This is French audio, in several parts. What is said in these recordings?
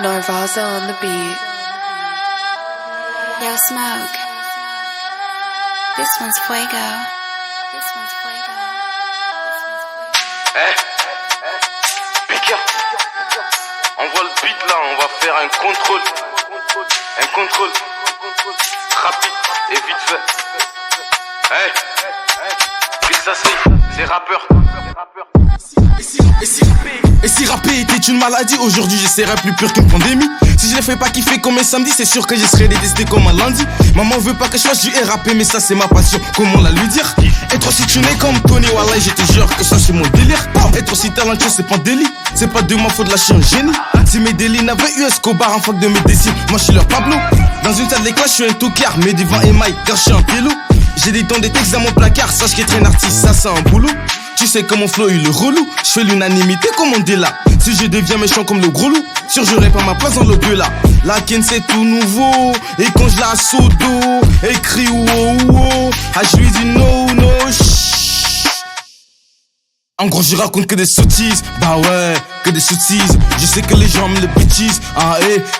Narvaza on the beat. Yo, Smoke. This one's fuego. Pika, envoie le beat là, on va faire un contrôle. Un contrôle rapide et vite fait. Qu'est-ce que ça c'est rappeur. Et si rapper était une maladie, aujourd'hui j'essaierais plus pur qu'une pandémie. Si je les fais pas kiffer comme un samedi, c'est sûr que je serais détesté comme un lundi. Maman veut pas que je fasse du rapper, mais ça c'est ma passion, comment la lui dire. Être aussi tuné comme Tony, wallah je te jure que ça c'est mon délire. Être aussi talentueux c'est pas un délit, c'est pas de ma faute, là je suis un génie. Si mes délits n'avaient eu Escobar en fac de médecine, moi je suis leur Pablo. Dans une salle d'école je suis un tocard, mais devant émail, car je suis un pélo. J'ai des tons des textes dans mon placard, sache qu'être un artiste ça c'est un boulot. Tu sais que mon flow il est relou, je fais l'unanimité comme Mandela. Si je deviens méchant comme le gros loup, sûr j'aurai pas ma place dans le là. La Ken c'est tout nouveau, et quand je la sodo, écrit wow, je lui dis no, En gros je raconte que des sottises, bah ouais, que des sottises. Je sais que les gens aiment le bitches,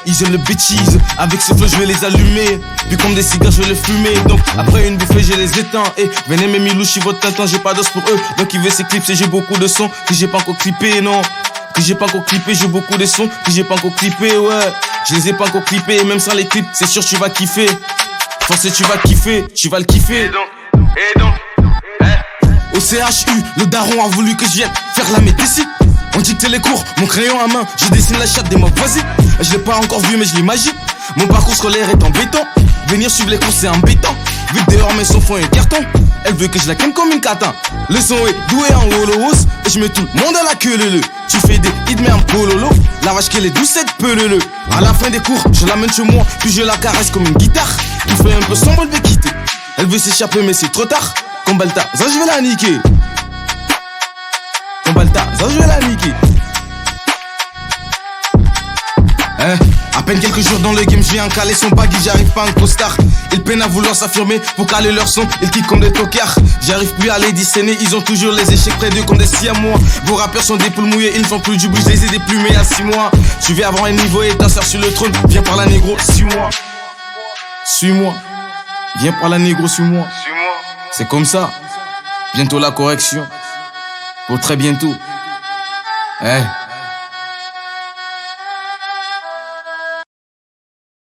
ils aiment le bitches. Avec ce flow je vais les allumer, puis comme des cigares je vais les fumer. Donc après une bouffée je les éteins, venez mes milouches, votre tintin, j'ai pas d'os pour eux. Donc ils veulent s'éclipser, j'ai beaucoup de sons que j'ai pas encore clippé, non. Que j'ai pas encore clippé, j'ai beaucoup de sons que j'ai pas encore clippé, ouais. Je les ai pas encore clippés, et même sans les clips, c'est sûr tu vas kiffer. Forcé tu vas kiffer, tu vas le kiffer. Et donc, Au CHU, le daron a voulu que je vienne faire la médecine. On dictait les cours, mon crayon à main, je dessine la chatte des mots, vas-y. Je l'ai pas encore vu mais je l'imagine. Mon parcours scolaire est embêtant, venir suivre les cours c'est embêtant. Vu que dehors mes sons font un carton, elle veut que je la ken comme une catin. Le son est doué en holos, et je mets tout le monde à la queue leu. Tu fais des hits mais en pololo, la vache qu'elle est douce cette pelele. À la fin des cours, je l'amène chez moi, puis je la caresse comme une guitare. Il fait un peu sombre, elle veut quitter. Elle veut s'échapper mais c'est trop tard. Comme Balthazar, je vais la niquer. Comme Balthazar, je vais la niquer. À peine quelques jours dans le game, je viens caler son baggy, j'arrive pas en costard. Ils peinent à vouloir s'affirmer pour caler leur son, ils kiffent comme des tocards. J'arrive plus à les discerner, ils ont toujours les échecs près d'eux comme des 6 mois. Vos rappeurs sont des poules mouillées, ils ne font plus du bruit, je les ai déplumés à 6 mois. Tu veux avoir un niveau et t'asseoir sur le trône, viens par la négro, suis-moi. Suis-moi, viens par la négro, suis-moi. C'est comme ça, bientôt la correction, pour très bientôt.